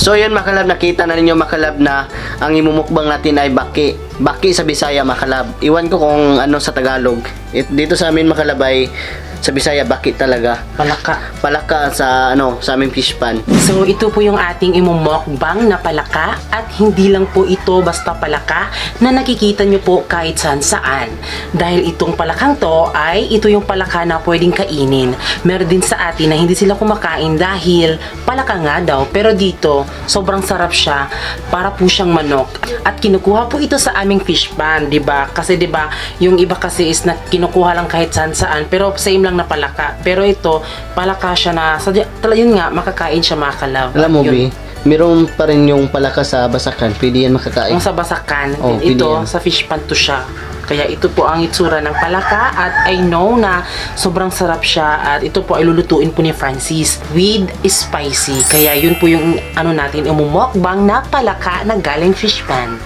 So yun mga kalab, nakita na ninyo mga kalab na ang imumukbang natin ay baki. Baki sa Bisaya mga kalab. Iwan ko kung ano sa Tagalog. Dito sa amin mga kalab ay sa Bisaya baki talaga. Palaka. Palaka sa sa aming fish pan. So ito po yung ating imumukbang na palaka, at hindi lang po ito basta palaka na nakikita nyo po kahit saan. Dahil itong palakang to ay ito yung palaka na pwedeng kainin. Meron din sa atin na hindi sila kumakain dahil palaka nga daw, pero dito sobrang sarap siya, para po siyang manok. At kinukuha po ito sa aming fish pan, 'di ba? Kasi 'di ba, yung iba kasi is na kinukuha lang kahit saan, pero same lang na palaka. Pero ito, palaka siya na, yun nga, makakain siya mga kalab. Alam mo, Bi, meron pa rin yung palaka sa basakan. Pwede yan makakain. Kung sa basakan, Oh, ito, yan. sa fish pan to siya. Kaya ito po ang itsura ng palaka, at I know na sobrang sarap siya, at ito po ay lulutuin po ni Francis with spicy. Kaya yun po yung natin, imumukbang na palaka na galing fish pan.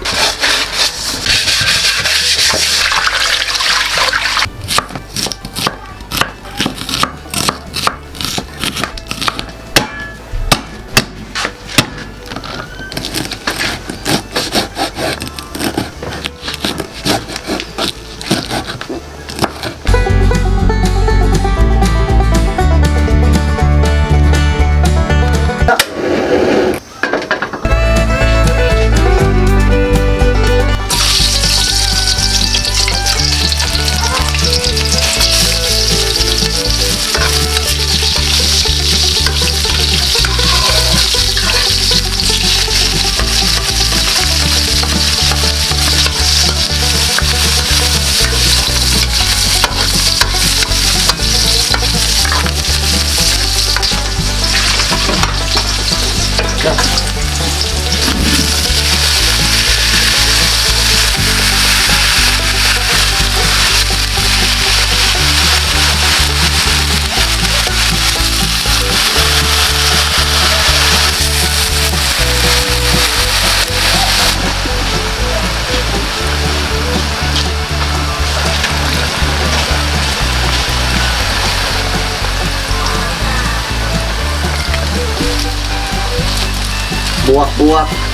Buwak-buwak.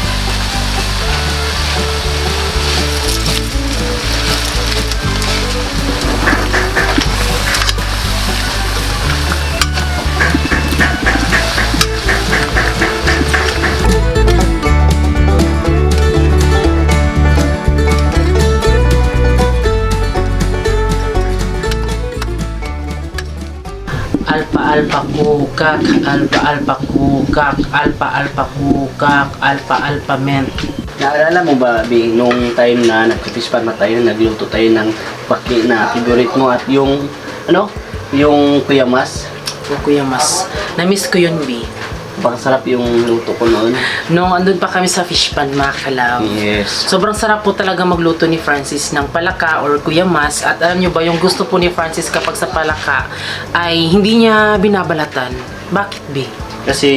Alpa kukak, alpa kukak, alpa kukak, alpa ment. Naalala mo ba, Bi, nung time na nag-fish pan na tayo, nagluto tayo ng baki na favorite mo, at yung yung kuyamas? O Kuya Mas, na-miss ko yun, B. Pakasarap yung luto ko noon. Nung andun pa kami sa fish pan, mga kalab. Yes. Sobrang sarap po talaga magluto ni Francis ng palaka or Kuya Mas. At alam nyo ba, yung gusto po ni Francis kapag sa palaka ay hindi niya binabalatan. Bakit, B? Kasi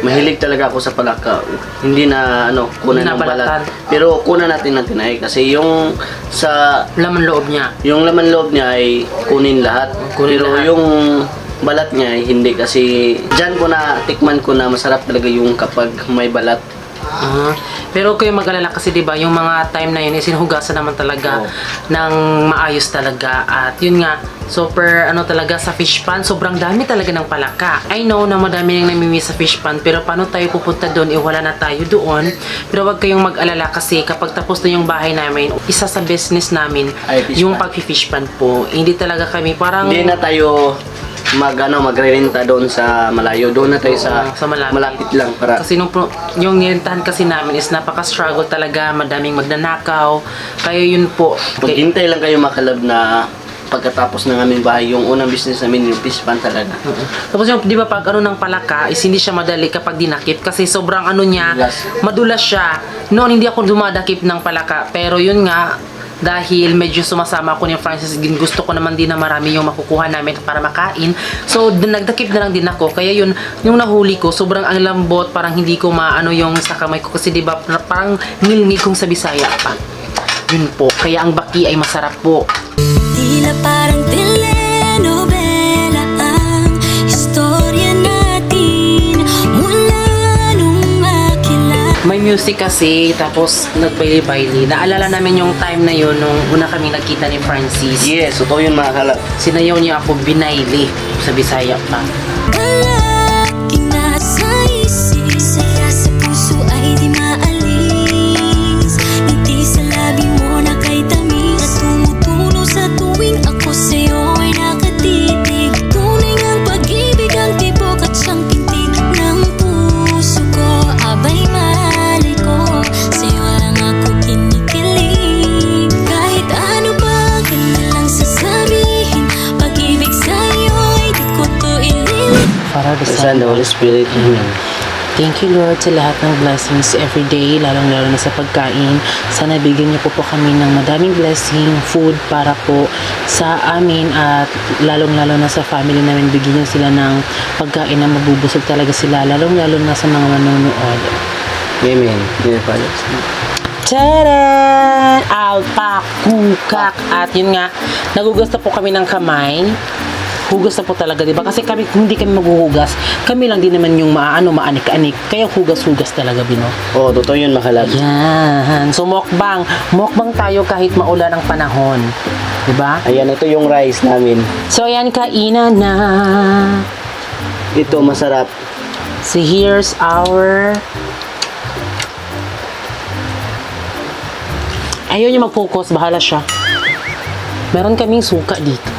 mahilig talaga ako sa palaka. Hindi na kunan ng Binabalatan. balat. Pero kunan natin ng tinay kasi yung sa Laman loob niya. yung laman loob niya ay kunin lahat. Kunin Pero lahat. yung balat niya ay hindi, kasi diyan ko na tikman ko na masarap talaga yung kapag may balat. Pero kayo mag-alala kasi 'di ba, yung mga time na yun is hinugasan naman talaga ng maayos talaga, at yun nga super talaga sa fish pan, sobrang dami talaga ng palaka. I know na madami nang namimiss sa fish pan, pero paano tayo pupunta doon, wala na tayo doon. Pero wag kayong mag-alala kasi kapag tapos na yung bahay namin, isa sa business namin Ay, fish yung pan. pag-fish pan po. Hindi talaga kami parang Hindi na tayo magrerenta doon sa malayo. Doon na tayo sa malapit lang para kasi yung nirentahan kasi namin is napaka-struggle talaga, madaming magnanakaw. Kaya yun po. maghintay lang kayo makalab na pagkatapos ng aming bahay. Yung unang business namin yung fish pan talaga. Tapos yung, di ba, pag ng palaka is hindi siya madali kapag dinakip kasi sobrang niya, madulas siya. Noon hindi ako dumadakip ng palaka, pero yun nga, dahil medyo sumasama ako ni Francis, gusto ko naman din na marami yung makukuha namin para makain. So, nagdakip na lang din ako. Kaya yun, yung nahuli ko, sobrang ang lambot, parang hindi ko maano yung sa kamay ko. Kasi diba, parang ngilngil kong sa Bisaya pa. Yun po. Kaya ang baki ay masarap po. Tila parang telenovela ang istorya natin mula nung May music kasi, tapos nagbaili-baili. Naalala namin yung time na yun nung una kami nagkita ni Francis. Yes, totoo yun mga kalab. Sinayaw niya ako binaili sa Bisaya pa. Palaging nasa isip, saya sa puso ay di maalis. Ngiti sa labi mo na kay tamis, na tumutulo sa tuwing ako sa'yo ay nakatitig. Tunay ngang pag-ibig ang tibok at siyang pintig ng puso ko. Abay malay ko, sa'yo lang ako kinikilig. Kahit ano ba ang kanilang sasabihin, pag-ibig sa'yo ay di ko to ililit. Para Sa the Holy Spirit. Thank you, Lord, sa lahat ng blessings every day, lalong-lalo na sa pagkain. Sana bigyan niyo po kami ng madaming blessing, food para po sa amin at lalong-lalo na sa family namin. Bigyan niyo sila ng pagkain na mabubusog talaga sila, lalong-lalo na sa mga manonood. Amen. Dear Father. Tcharan! Alpakukak! At yun nga, nagugas na po kami ng kamay. Hugas na po talaga, di ba? Kasi kami, hindi kami maghuhugas. Kami lang din naman yung maanik-anik. Kaya hugas-hugas talaga, Bino. Oo, totoo yun mga kalab. Yan. So, mukbang. Mukbang tayo kahit maulan ang panahon. Di ba? Ayan, ito yung rice namin. So, ayan, kainan na. Ito, masarap. So, here's our... Ayaw niya mag-focus. Bahala siya. Meron kaming suka dito.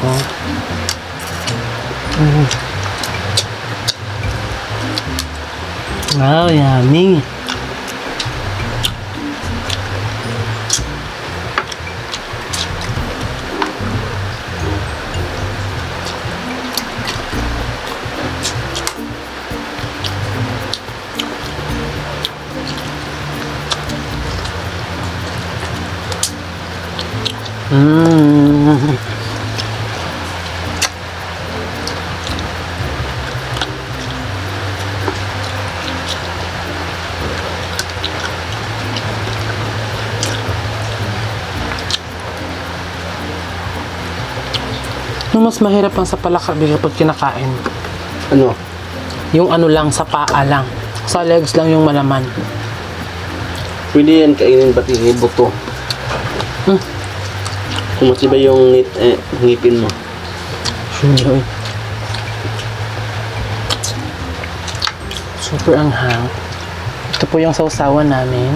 Wow, yummy. Mmm. Yung mas mahirap ang sa palaka kapag kinakain. Ano? Yung ano lang, sa paa lang. Sa legs lang yung malaman. Pwede yan kainin pati buto. Hmm. Kung matibay yung ngipin mo. Sure. Super anghang. Ito po yung sausawan namin.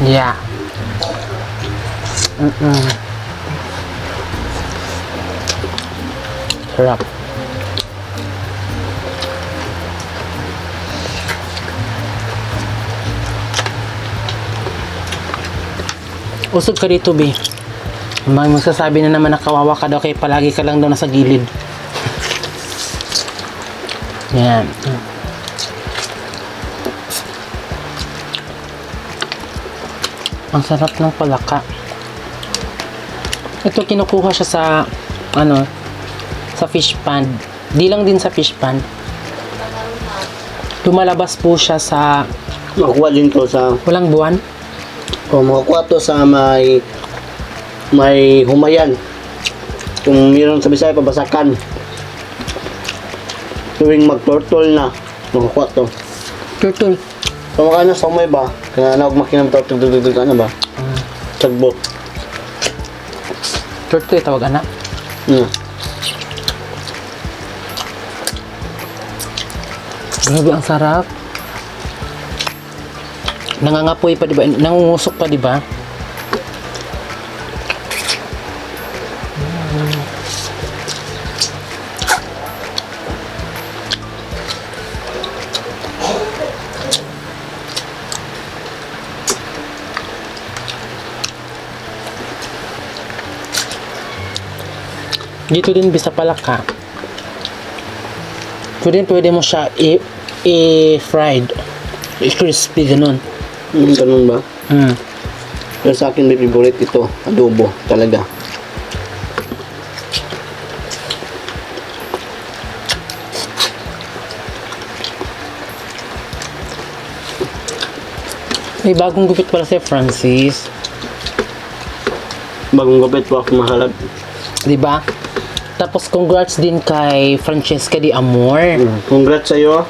Yeah. Sarap. Usog ka dito, B. May magsasabi na naman na kawawa ka daw kaya palagi ka lang daw nasa gilid. Yan. Ang sarap ng palaka. Ito kinukuha siya sa sa fish pond. Di lang din sa fish pond. Lumalabas po siya sa Makuha din to sa... walang buwan. O, makukuha to sa may humayan. Kung meron sa Bisaya, pabasakan. Tuwing mag-turtle na, makukuha to. Turtle. So, maka na sa umay ba? Kaya na huwag makinam to, tugtugtug ka na ba? Sagbot. Turtle tawag anak. Grabe, ang sarap. Nangangapoy pa, di ba? Nangungusok pa, di ba? Dito din bisa palaka. Pwede mo siya i-fried. I-crispy, ganun. Ganun ba? Mm. Pero sa akin, may favorite ito. Adobo, talaga. May bagong gupit pala si Francis. Bagong gupit po ako mahalab. Diba? Tapos congrats din kay Francesca Di Amor. Congrats sa'yo.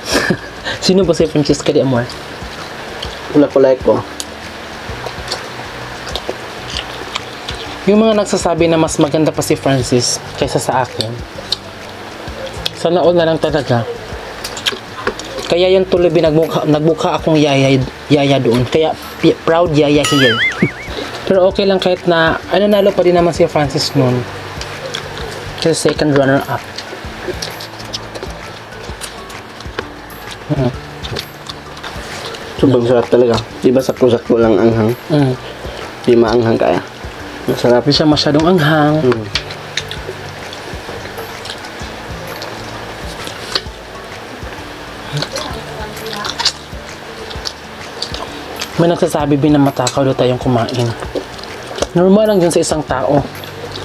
Sino ba si Francesca de Amor? Kulay ko. Yung mga nagsasabi na mas maganda pa si Francis kaysa sa akin. Sana all na lang talaga. Kaya yan tuloy nagmukha akong yaya doon. Kaya proud yaya here. Pero okay lang kahit na nanalo pa din naman si Francis noon. Kasi second runner up. Sobrang sarap talaga. Di ba sakto-sakto lang anghang? Di maanghang kaya. Masarap. Hindi siya masyadong anghang. May nagsasabi din na matakaw daw tayong kumain. Normal lang yun sa isang tao.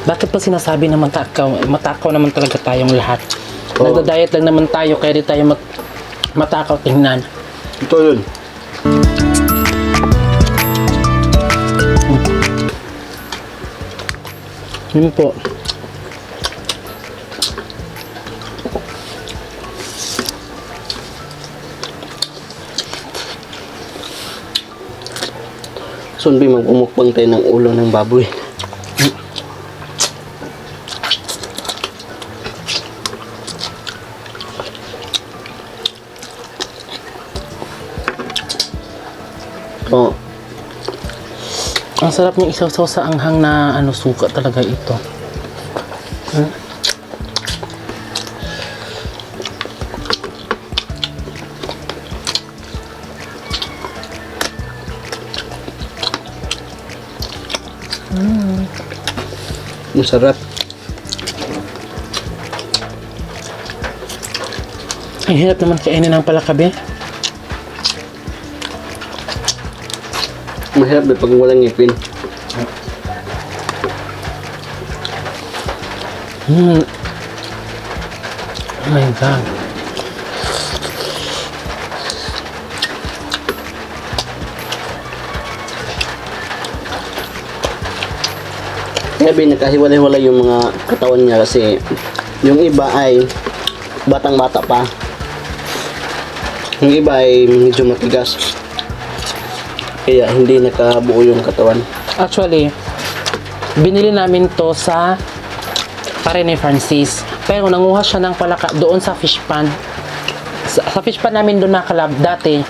Bakit pa sinasabi na matakaw? Matakaw naman talaga tayong lahat. Oo. Nagda-diet lang naman tayo, kaya di tayo matakaw tingnan. Ito yun. Yun po. Sunbi, mag-umukbang tayo ng ulo ng baboy. Oh, Ang sarap niyang isaw-saw sa anghang na suka talaga ito. masarap. Ang hirap naman kainin ng palakabi. Mahirap na pag walang ngipin. Oh my God. Kaya nakahiwalay-hiwalay yung mga katawan niya kasi yung iba ay batang-bata pa. Yung iba ay medyo matigas. Kaya hindi nakabuo yung katawan. Actually, binili namin to sa pare ni Francis. Pero nanguha siya ng palaka doon sa fish pan. Sa fish pan namin doon nakalab dati.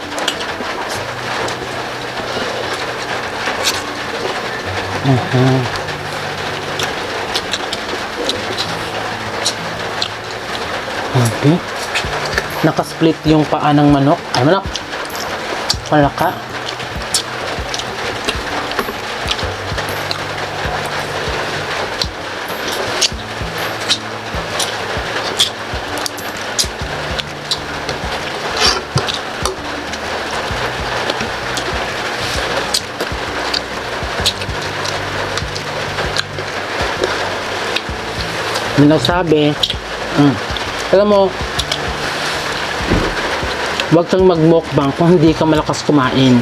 Okay. Nakasplit yung paa ng manok. Ay, manok. Palaka. May nagsabi, alam mo, huwag kang mag-mukbang kung hindi ka malakas kumain.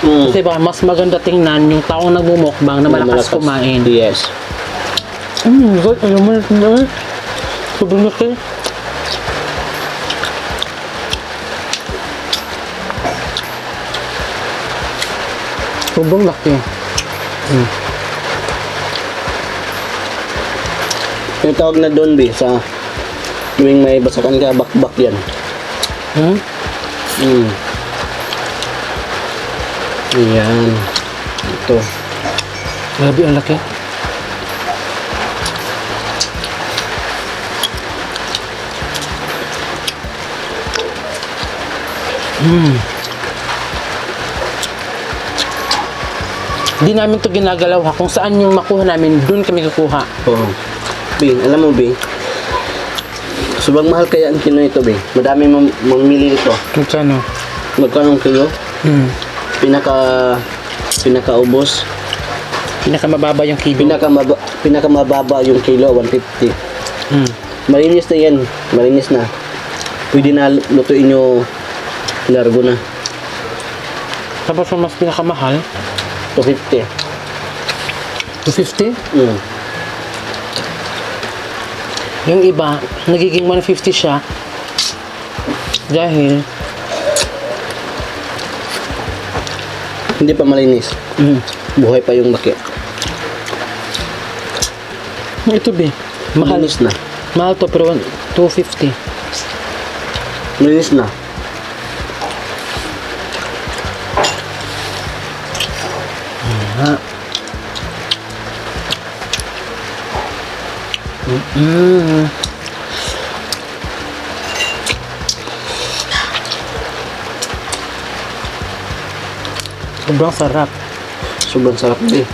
Kasi ba, mas maganda tingnan yung taong nagmumukbang na malakas kumain. Yes. God, alam mo na, sobrang laki. Sobrang laki. Yung tawag na doon, sa tuwing may basakan ka, bakbak yan. Ayan. Ito. Grabe, ang laki. Di namin to ginagalaw ha. Kung saan yung makuha namin, dun kami kukuha. Oo. Bing, alam mo, Bing, sobrang mahal kaya ang kilo ito, Bing. Madami mamili nito. Kano? Magkano ang kilo? Pinakaubos. Pinakamababa yung kilo. Pinakamababa yung kilo, 150. Malinis na yan. Malinis na. Pwede na lutuin nyo largo na. Tapos ang mas pinakamahal, 250. 250? Mm. Yung iba, nagiging 150 siya dahil Hindi pa malinis. Buhay pa yung baki. Ito be. Mahal. Malinis na. Mahal to pero 250. Malinis na. Ha. Sobrang sarap. Sobrang sarap din.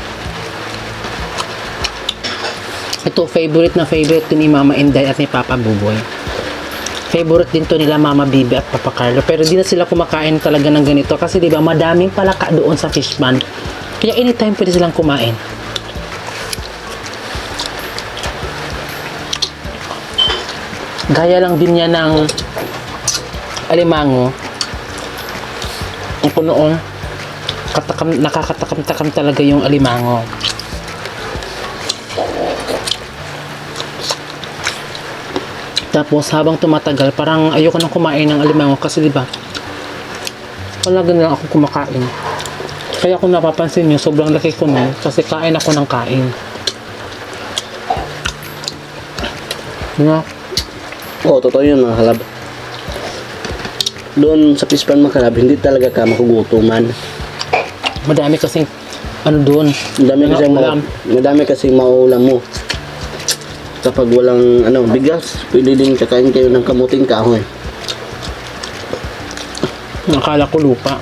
Ito, favorite na favorite to ni Mama Inday at ni Papa Buboy. Favorite din to nila Mama Bibi at Papa Carlo. Pero di na sila kumakain talaga ng ganito. Kasi diba, madaming palaka doon sa fish pond. Kaya anytime pwede silang kumain. Gaya lang din niya ng alimango. Ako noon, nakakatakam-takam talaga yung alimango. Tapos habang tumatagal, parang ayoko nang kumain ng alimango kasi diba, wala ganun lang ako kumakain. Kaya kung napapansin nyo, sobrang laki ko nun kasi kain ako ng kain. Diba? Oo, totoo yun mga kalab. Doon sa Pispan mga kalab, hindi talaga ka makugutuman. Madami kasing ano doon. Madami kasing mauulam mo. Kapag walang bigas, pwede din kakain kayo ng kamuting kahoy. Akala ko lupa.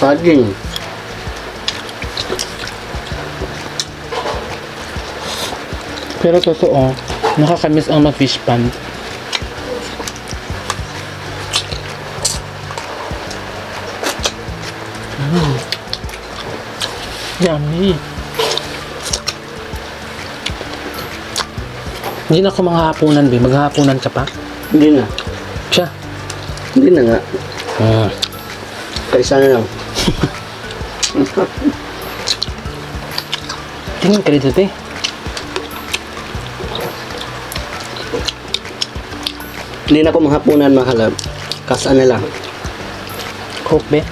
Saging. Pero totoo, nakakamiss ang mag-fish pond. Yummy. Hindi na ako manghahaponan, be. Maghahaponan ka pa? Hindi na. Siya. Hindi na nga. Kaisa na lang. Tingin ka dito, be. Hindi na ako manghapunan mga kalab. Kasa na lang. Coke, be.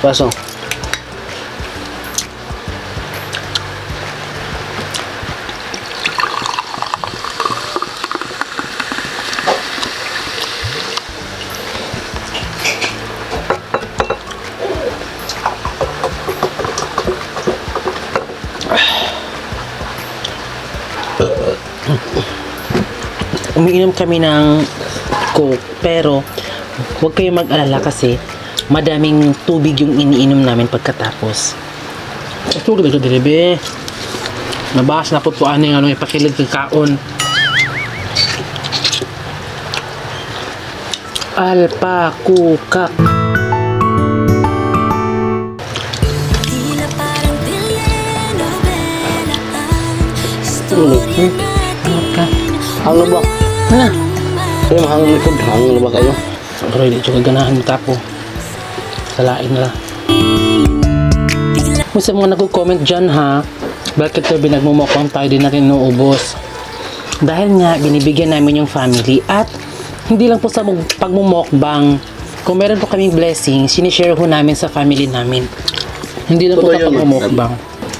Paso. Umiinom kami ng Coke, pero huwag kayong mag-alala kasi madaming tubig yung iniinom namin pagkatapos. Ito ganda dito, be. Nabahas na po po ano yung ipakilid ng kaon. Alpakuka. Tila parang telenovela ang istorya natin. Ang lubak. Ha? Kayo mahang likod. Ang lubak kayo. Pero hindi siya ganahan yung tapo. Salain nila. Kung sa mga nagko-comment dyan ha, bakit ito binagmumukbang tayo din natin inuubos? Dahil nga, binibigyan namin yung family at hindi lang po sa pagmumukbang. Kung meron po kaming blessing, sinishare ho namin sa family namin. Hindi lang po Totoo sa yun, pagmumukbang.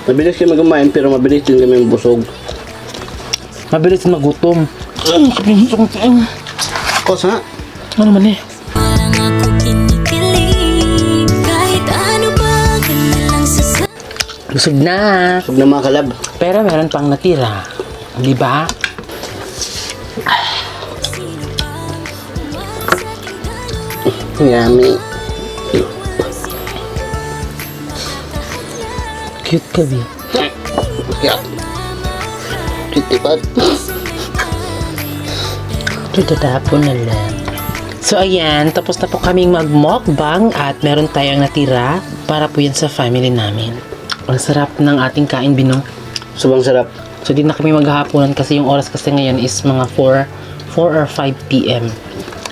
Mabilis kayo mag-umain pero mabilis din kami busog. Mabilis magutom. Kosa? Ano man eh? Parang ako kinikilig. Kahit ano ba, ganyan lang sa Busog na. Busog na mga kalab. Pero meron pang natira. Di ba? sino pang umasa ating dalawa. Yummy. Cute ka, Bi. Yeah. Titipat. Tutatapon na lang. So ayan, tapos na po kaming mag-mukbang at meron tayong natira para po yan sa family namin. Ang sarap ng ating kain, Binong. Sobrang sarap. So di na kami maghahaponan kasi yung oras kasi ngayon is mga 4 or 5 p.m.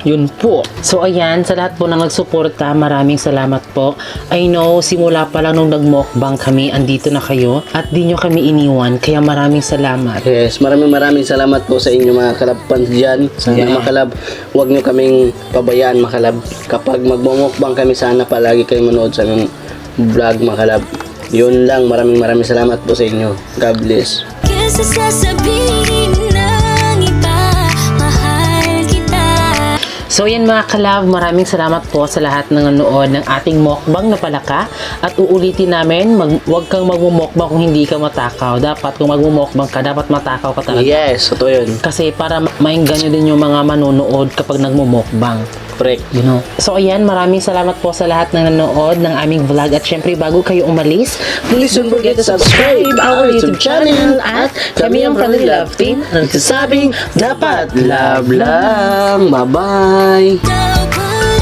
Yun po. So ayan, sa lahat po na nagsuporta, maraming salamat po. I know, simula pa lang nung nagmukbang kami, andito na kayo at di nyo kami iniwan. Kaya maraming salamat. Yes, maraming salamat po sa inyo mga kalab fans dyan. Sana Yeah. makalab, huwag nyo kaming pabayaan makalab. Kapag magmumukbang kami, sana palagi kayo manood sa aming vlog makalab. Yun lang, maraming salamat po sa inyo. God bless. Kesa sasabihin ng iba, mahal kita. So yan mga kalab, maraming salamat po sa lahat ng nanood ng ating mukbang na palaka. At uulitin namin, huwag kang magmumukbang kung hindi ka matakaw. Dapat kung magmumukbang ka, dapat matakaw ka talaga. Yes, ito yun. Kasi para maingganyo din yung mga manonood kapag nagmumukbang. Correct. You know? So ayan, maraming salamat po sa lahat ng nanood ng aming vlog. At syempre, bago kayo umalis, Please don't forget to subscribe our YouTube channel at kami ang Family Love Team nagsasabing dapat love lang. Bye-bye. Dapat